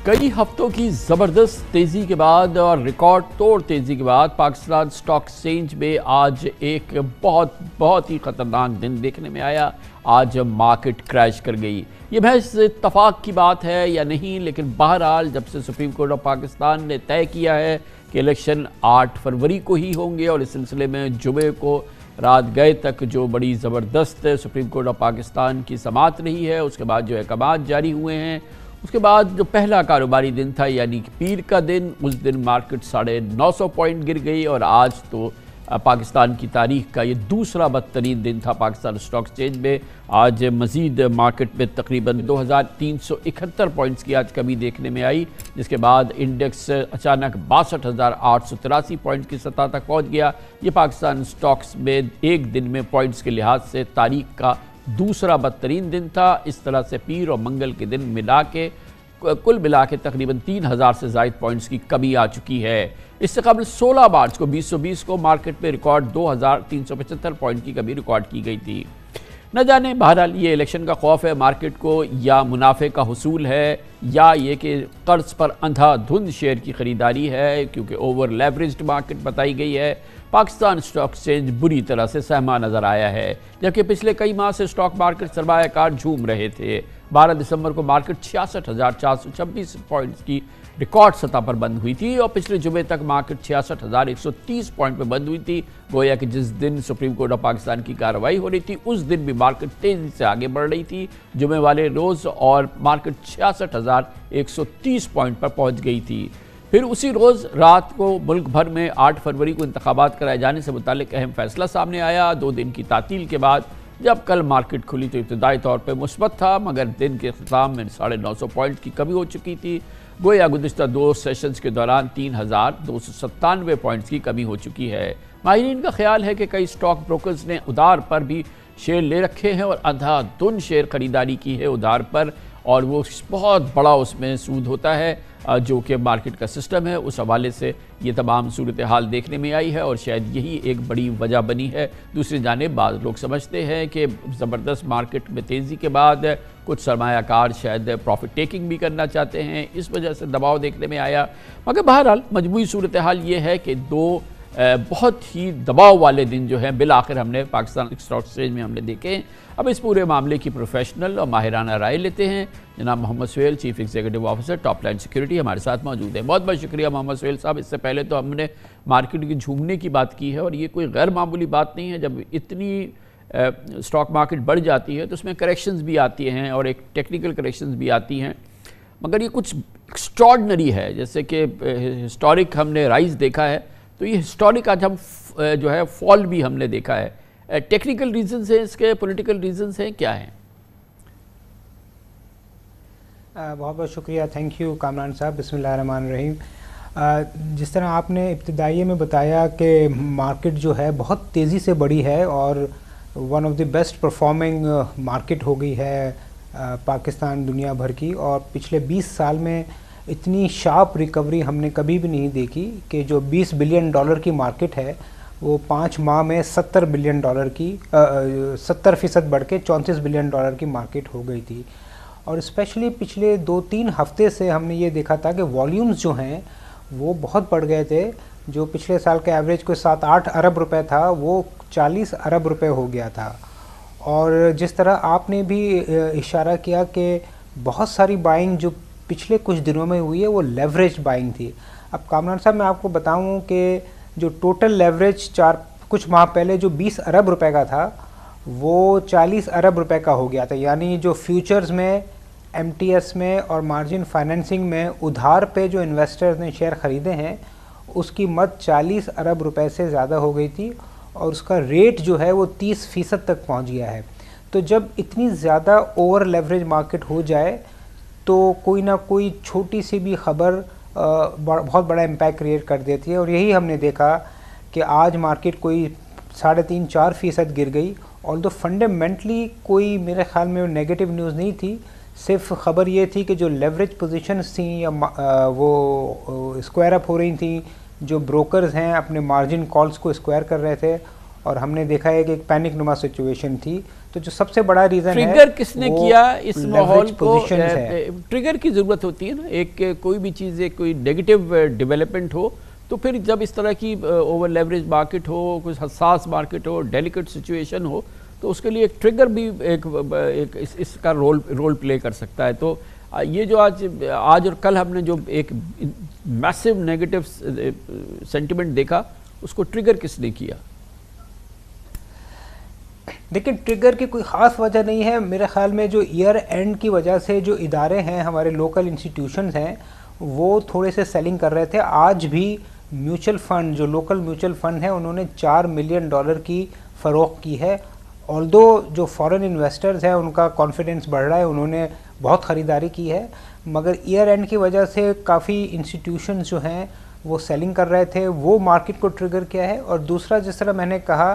कई हफ्तों की ज़बरदस्त तेज़ी के बाद और रिकॉर्ड तोड़ तेज़ी के बाद पाकिस्तान स्टॉक एक्सचेंज में आज एक बहुत ही ख़तरनाक दिन देखने में आया। आज मार्केट क्रैश कर गई। ये महज इत्तफाक की बात है या नहीं, लेकिन बहरहाल जब से सुप्रीम कोर्ट ऑफ पाकिस्तान ने तय किया है कि इलेक्शन 8 फरवरी को ही होंगे और इस सिलसिले में जुमे को रात गए तक जो बड़ी ज़बरदस्त सुप्रीम कोर्ट ऑफ पाकिस्तान की समाअत रही है, उसके बाद जो अहकामात जारी हुए हैं, उसके बाद जो पहला कारोबारी दिन था यानी कि पीर का दिन, उस दिन मार्केट 950 पॉइंट गिर गई और आज तो पाकिस्तान की तारीख का ये दूसरा बदतरीन दिन था पाकिस्तान स्टॉक एक्सचेंज में। आज मज़ीद मार्केट में तकरीबन 2371 पॉइंट्स की आज कमी देखने में आई, जिसके बाद इंडेक्स अचानक 62,883 पॉइंट्स की सतह तक पहुंच गया। ये पाकिस्तान स्टॉक्स में एक दिन में पॉइंट्स के लिहाज से तारीख का दूसरा बदतरीन दिन था। इस तरह से पीर और मंगल के दिन मिला के कुल मिला के तकरीबन 3000 से ज़ायद पॉइंट्स की कमी आ चुकी है। इससे कबल 16 मार्च को 2020 को मार्केट में रिकॉर्ड 2375 पॉइंट की कमी रिकॉर्ड की गई थी। न जाने बहरहाल ये इलेक्शन का खौफ है मार्केट को, या मुनाफे का हुसूल है, या ये कि कर्ज पर अंधाधुंध शेयर की ख़रीदारी है, क्योंकि ओवर लेवरेज्ड मार्केट बताई गई है। पाकिस्तान स्टॉक एक्सचेंज बुरी तरह से सहमा नज़र आया है, जबकि पिछले कई माह से स्टॉक मार्केट सरमायाकार झूम रहे थे। 12 दिसंबर को मार्केट 66,426 पॉइंट्स की रिकॉर्ड सतह पर बंद हुई थी और पिछले जुमे तक मार्केट 66,130 पॉइंट पर बंद हुई थी। गोया कि जिस दिन सुप्रीम कोर्ट ऑफ पाकिस्तान की कार्रवाई हो रही थी उस दिन भी मार्केट तेज़ी से आगे बढ़ रही थी जुमे वाले रोज़, और मार्केट 66,130 पॉइंट पर पहुंच गई थी। फिर उसी रोज़ रात को मुल्क भर में 8 फरवरी को इंतखाबात कराए जाने से मुतालिक अहम फैसला सामने आया। 2 दिन की तातील के बाद जब कल मार्केट खुली तो इब्तदाई तौर पर मुस्बत था, मगर दिन के अख्ताम में 950 पॉइंट की कमी हो चुकी थी। गोया गुज़िश्ता 2 सेशंस के दौरान 3297 पॉइंट्स की कमी हो चुकी है। माहिरीन का ख्याल है कि कई स्टॉक ब्रोकर्स ने उधार पर भी शेयर ले रखे हैं और अंधाधुंध शेयर खरीदारी की है उधार पर, और वो बहुत बड़ा उसमें सूद होता है जो कि मार्केट का सिस्टम है। उस हवाले से ये तमाम सूरत हाल देखने में आई है और शायद यही एक बड़ी वजह बनी है। दूसरी जानिब बाज़ लोग समझते हैं कि ज़बरदस्त मार्केट में तेज़ी के बाद कुछ सरमायाकार शायद प्रॉफिट टेकिंग भी करना चाहते हैं, इस वजह से दबाव देखने में आया। मगर बहरहाल मजमूई सूरत हाल ये है कि 2 बहुत ही दबाव वाले दिन जो हैं बिल आखिर हमने पाकिस्तान स्टॉक एक्सचेंज में हमने देखे। अब इस पूरे मामले की प्रोफेशनल और माहिराना राय लेते हैं। जनाब Mohammad Suhel, chief executive officer top line security, हमारे साथ मौजूद है। बहुत बहुत शुक्रिया मोहम्मद सुहेल साहब। इससे पहले तो हमने मार्केट के झूमने की बात की है और ये कोई गैर मामूली बात नहीं है। जब इतनी स्टॉक मार्केट बढ़ जाती है तो उसमें करेक्शंस भी आती हैं और एक टेक्निकल करेक्शंस भी आती हैं, मगर ये कुछ एक्स्ट्रॉर्डनरी है। जैसे कि हिस्टोरिक हमने राइज देखा है, तो ये हिस्टोरिक आज हम जो है फॉल भी हमने देखा है। टेक्निकल रीजंस हैं इसके, पॉलिटिकल रीजंस हैं, क्या हैं? बहुत बहुत शुक्रिया, थैंक यू कामरान साहब। बिस्मिल्लाहिर्रहमानिर्रहीम। जिस तरह आपने इब्तिदाई में बताया कि मार्केट जो है बहुत तेज़ी से बढ़ी है और one of the best performing market हो गई है पाकिस्तान दुनिया भर की, और पिछले 20 साल में इतनी शार्प रिकवरी हमने कभी भी नहीं देखी कि जो 20 बिलियन डॉलर की मार्केट है वो 5 माह में 70 बिलियन डॉलर की 70% बढ़ के 34 बिलियन डॉलर की मार्केट हो गई थी। और स्पेशली पिछले 2-3 हफ्ते से हमने ये देखा था कि वॉल्यूम्स जो हैं वो बहुत बढ़ गए थे। जो पिछले साल का एवरेज कोई 7-8 अरब रुपए था वो 40 अरब रुपए हो गया था। और जिस तरह आपने भी इशारा किया कि बहुत सारी बाइंग जो पिछले कुछ दिनों में हुई है वो लेवरेज बाइंग थी। अब कामरान साहब मैं आपको बताऊं कि जो टोटल लेवरेज कुछ माह पहले जो 20 अरब रुपए का था वो 40 अरब रुपए का हो गया था। यानी जो फ्यूचर्स में, एमटीएस में और मार्जिन फाइनेंसिंग में उधार पे जो इन्वेस्टर्स ने शेयर ख़रीदे हैं उसकी मद 40 अरब रुपए से ज़्यादा हो गई थी और उसका रेट जो है वो 30% तक पहुंच गया है। तो जब इतनी ज़्यादा ओवर लेवरेज मार्केट हो जाए तो कोई ना कोई छोटी सी भी खबर बहुत बड़ा इम्पैक्ट क्रिएट कर देती है, और यही हमने देखा कि आज मार्केट कोई 3.5-4% गिर गई। और तो फंडामेंटली कोई मेरे ख्याल में नेगेटिव न्यूज़ नहीं थी, सिर्फ ख़बर ये थी कि जो लेवरेज पोजीशंस थी या वो स्क्वायर अप हो रही थी, जो ब्रोकर्स हैं अपने मार्जिन कॉल्स को स्क्वायर कर रहे थे, और हमने देखा है कि एक पैनिक नुमा सिचुएशन थी। तो जो सबसे बड़ा रीज़न है, ट्रिगर किसने किया इस माहौल को? ट्रिगर की ज़रूरत होती है ना, एक कोई भी चीज़, एक कोई नेगेटिव डेवलपमेंट हो तो फिर जब इस तरह की ओवर लेवरेज मार्केट हो, कुछ हसास मार्केट हो, डेलिकेट सिचुएशन हो, तो उसके लिए एक ट्रिगर भी एक इसका रोल प्ले कर सकता है। तो ये जो आज और कल हमने जो एक मैसिव नेगेटिव सेंटिमेंट देखा, उसको ट्रिगर किसने किया? देखिए, ट्रिगर की कोई ख़ास वजह नहीं है मेरे ख्याल में। जो ईयर एंड की वजह से जो इदारे हैं, हमारे लोकल इंस्टीट्यूशंस हैं, वो थोड़े से सेलिंग कर रहे थे। आज भी म्यूचुअल फ़ंड, जो लोकल म्यूचुअल फ़ंड है, उन्होंने $4 मिलियन की फ़रोख्त की है। ऑल्दो जो फॉरेन इन्वेस्टर्स हैं उनका कॉन्फिडेंस बढ़ रहा है, उन्होंने बहुत ख़रीदारी की है, मगर ईयर एंड की वजह से काफ़ी इंस्टीट्यूशंस जो हैं वो सेलिंग कर रहे थे, वो मार्केट को ट्रिगर किया है। और दूसरा, जिस तरह मैंने कहा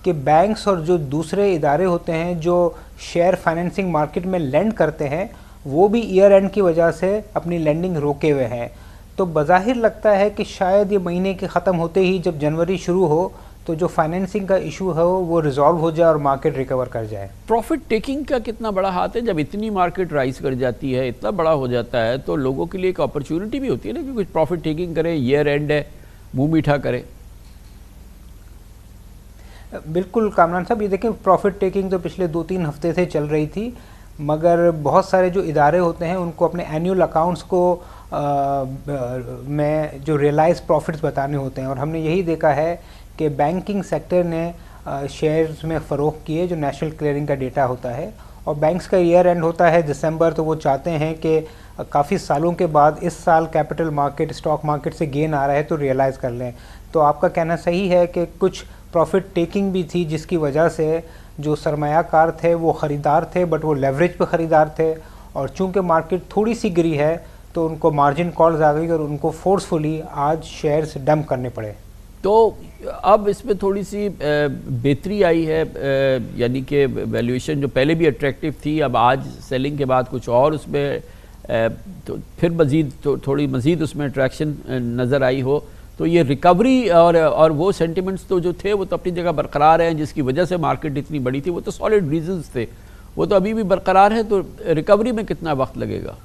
कि बैंक्स और जो दूसरे इदारे होते हैं जो शेयर फाइनेंसिंग मार्केट में लेंड करते हैं, वो भी ईयर एंड की वजह से अपनी लेंडिंग रोके हुए हैं। तो बज़ाहिर लगता है कि शायद ये महीने के ख़त्म होते ही जब जनवरी शुरू हो तो जो फाइनेंसिंग का इशू है वो रिजॉल्व हो जाए और मार्केट रिकवर कर जाए। प्रॉफिट टेकिंग का कितना बड़ा हाथ है? जब इतनी मार्केट राइज कर जाती है, इतना बड़ा हो जाता है, तो लोगों के लिए एक अपॉर्चुनिटी भी होती है ना कि कुछ प्रॉफिट टेकिंग करें, ईयर एंड है, मुंह मीठा करें। बिल्कुल कामरान साहब, ये देखें, प्रॉफिट टेकिंग तो पिछले 2-3 हफ्ते से चल रही थी, मगर बहुत सारे जो इदारे होते हैं उनको अपने एनुअल अकाउंट्स को में जो रियलाइज प्रॉफिट्स बताने होते हैं। और हमने यही देखा है कि बैंकिंग सेक्टर ने शेयर्स में फ़रोख्त किए, जो नेशनल क्लियरिंग का डेटा होता है। और बैंक्स का ईयर एंड होता है दिसंबर, तो वो चाहते हैं कि काफ़ी सालों के बाद इस साल कैपिटल मार्केट, स्टॉक मार्केट से गेन आ रहा है तो रियलाइज़ कर लें। तो आपका कहना सही है कि कुछ प्रॉफिट टेकिंग भी थी, जिसकी वजह से जो सरमायाकार थे वो ख़रीदार थे, बट वो लेवरेज पे ख़रीदार थे। और चूंकि मार्केट थोड़ी सी गिरी है तो उनको मार्जिन कॉल्स आ गई और उनको फोर्सफुली आज शेयर्स डंप करने पड़े। तो अब इसमें थोड़ी सी बेहतरी आई है, यानी कि वैल्यूएशन जो पहले भी अट्रैक्टिव थी, अब आज सेलिंग के बाद कुछ और उसमें तो फिर मज़ीद थोड़ी मज़ीद उसमें अट्रैक्शन नज़र आई हो, तो ये रिकवरी और वो सेंटिमेंट्स तो जो थे वो तो अपनी जगह बरकरार हैं, जिसकी वजह से मार्केट इतनी बड़ी थी, वो तो सॉलिड रीजंस थे, वो तो अभी भी बरकरार है। तो रिकवरी में कितना वक्त लगेगा?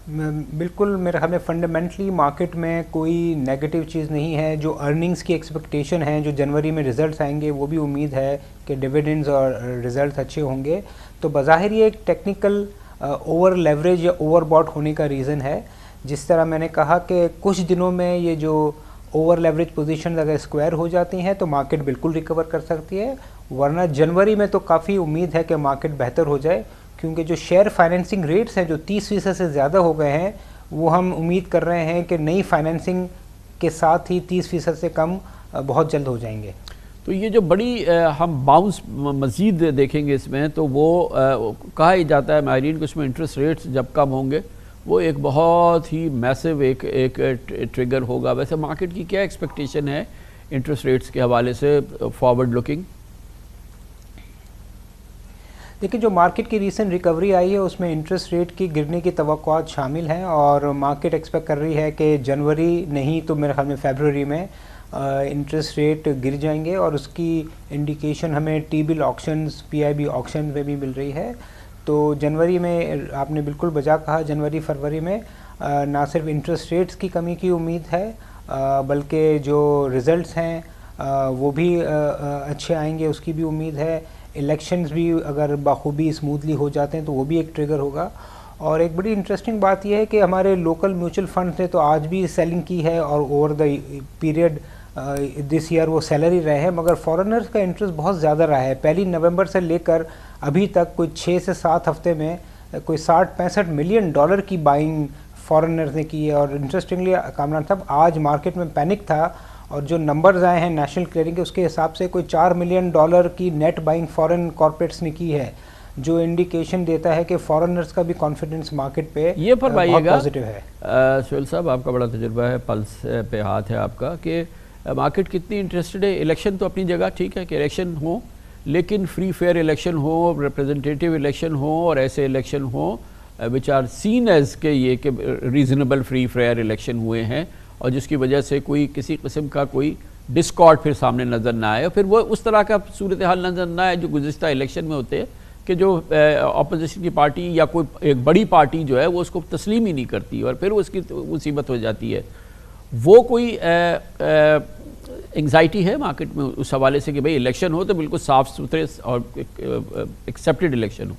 बिल्कुल, मेरे ख्याल में फंडामेंटली मार्केट में कोई नेगेटिव चीज़ नहीं है। जो अर्निंग्स की एक्सपेक्टेशन है, जो जनवरी में रिज़ल्ट्स आएंगे, वो भी उम्मीद है कि डिविडेंड्स और रिज़ल्ट्स अच्छे होंगे। तो बज़ाहिर ये एक टेक्निकल ओवर लेवरेज या ओवर बॉट होने का रीज़न है। जिस तरह मैंने कहा कि कुछ दिनों में ये जो ओवर लेवरेज पोजीशन अगर स्क्वायर हो जाती हैं तो मार्केट बिल्कुल रिकवर कर सकती है, वरना जनवरी में तो काफ़ी उम्मीद है कि मार्केट बेहतर हो जाए, क्योंकि जो शेयर फाइनेंसिंग रेट्स हैं जो 30% से ज़्यादा हो गए हैं, वो हम उम्मीद कर रहे हैं कि नई फाइनेंसिंग के साथ ही 30% से कम बहुत जल्द हो जाएंगे। तो ये जो बड़ी हम बाउंस मज़ीद देखेंगे इसमें, तो वो कहा ही जाता है माहिरीन को, इसमें इंटरेस्ट रेट्स जब कम होंगे वो एक बहुत ही मैसिव एक ट्रिगर होगा। वैसे मार्केट की क्या एक्सपेक्टेशन है इंटरेस्ट रेट्स के हवाले से फॉरवर्ड लुकिंग? देखिए, जो मार्केट की रीसेंट रिकवरी आई है उसमें इंटरेस्ट रेट की गिरने की तवक्कुआत शामिल हैं, और मार्केट एक्सपेक्ट कर रही है कि जनवरी नहीं तो मेरे ख्याल में फरवरी में इंटरेस्ट रेट गिर जाएंगे। और उसकी इंडिकेशन हमें T bill auctions, PIB auction में भी मिल रही है। तो जनवरी में आपने बिल्कुल बजा कहा, जनवरी फरवरी में ना सिर्फ इंटरेस्ट रेट्स की कमी की उम्मीद है, बल्कि जो रिज़ल्ट्स हैं वो भी अच्छे आएंगे, उसकी भी उम्मीद है। इलेक्शंस भी अगर बाखूबी स्मूथली हो जाते हैं तो वो भी एक ट्रिगर होगा। और एक बड़ी इंटरेस्टिंग बात यह है कि हमारे लोकल म्यूचुअल फंड्स ने तो आज भी सेलिंग की है, और over the period this year वो सेलर ही रहे हैं, मगर फॉरेनर्स का इंटरेस्ट बहुत ज़्यादा रहा है। 1 नवंबर से लेकर अभी तक कोई 6 से 7 हफ्ते में कोई 60-65 मिलियन डॉलर की बाइंग फॉरेनर्स ने की है। और इंटरेस्टिंगली कामरान साहब, आज मार्केट में पैनिक था, और जो नंबर्स आए हैं नेशनल क्लियरिंग के, उसके हिसाब से कोई $4 मिलियन की नेट बाइंग फॉरेन कॉर्पोरेट्स ने की है, जो इंडिकेशन देता है कि फॉरेनर्स का भी कॉन्फिडेंस मार्केट पे ये बहुत पॉजिटिव है। सुहेल साहब, आपका बड़ा तजुर्बा है, पल्स पे हाथ है आपका, कि मार्केट कितनी इंटरेस्टेड है। इलेक्शन तो अपनी जगह ठीक है कि इलेक्शन हो, लेकिन फ्री फेयर इलेक्शन हो, रिप्रेजेंटेटिव इलेक्शन हो, और ऐसे इलेक्शन हो विच आर सीन एज के ये कि रीजनेबल फ्री फेयर इलेक्शन हुए हैं, और जिसकी वजह से कोई किसी किस्म का कोई डिस्कॉर्ड फिर सामने नज़र ना आए और फिर वो उस तरह का सूरत हाल नज़र ना आए जो गुज़िश्ता इलेक्शन में होते हैं कि जो अपोजिशन की पार्टी या कोई एक बड़ी पार्टी जो है वो उसको तस्लीम ही नहीं करती और फिर उसकी मुसीबत हो जाती है। वो कोई एंग्जाइटी है मार्केट में उस हवाले से कि भाई इलेक्शन हो तो बिल्कुल साफ सुथरे और एक्सेप्टेड इलेक्शन हो?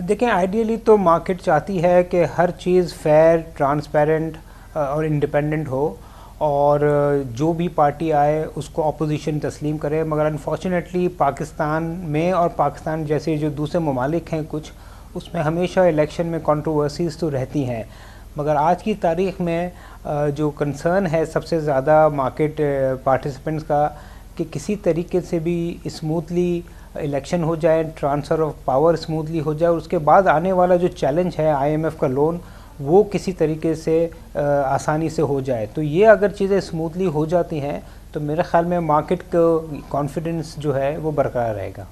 देखें, आइडियली तो मार्केट चाहती है कि हर चीज़ फेयर, ट्रांसपेरेंट और इंडिपेंडेंट हो और जो भी पार्टी आए उसको अपोजिशन तस्लीम करे, मगर अनफॉर्चुनेटली पाकिस्तान में और पाकिस्तान जैसे जो दूसरे ममालिक हैं कुछ, उसमें हमेशा इलेक्शन में कंट्रोवर्सीज़ तो रहती हैं। मगर आज की तारीख़ में जो कंसर्न है सबसे ज़्यादा मार्केट पार्टिसिपेंट्स का कि किसी तरीके से भी स्मूथली इलेक्शन हो जाए, ट्रांसफ़र ऑफ पावर स्मूथली हो जाए और उसके बाद आने वाला जो चैलेंज है IMF का लोन, वो किसी तरीके से आसानी से हो जाए। तो ये अगर चीज़ें स्मूथली हो जाती हैं तो मेरे ख़्याल में मार्केट का कॉन्फिडेंस जो है वो बरकरार रहेगा।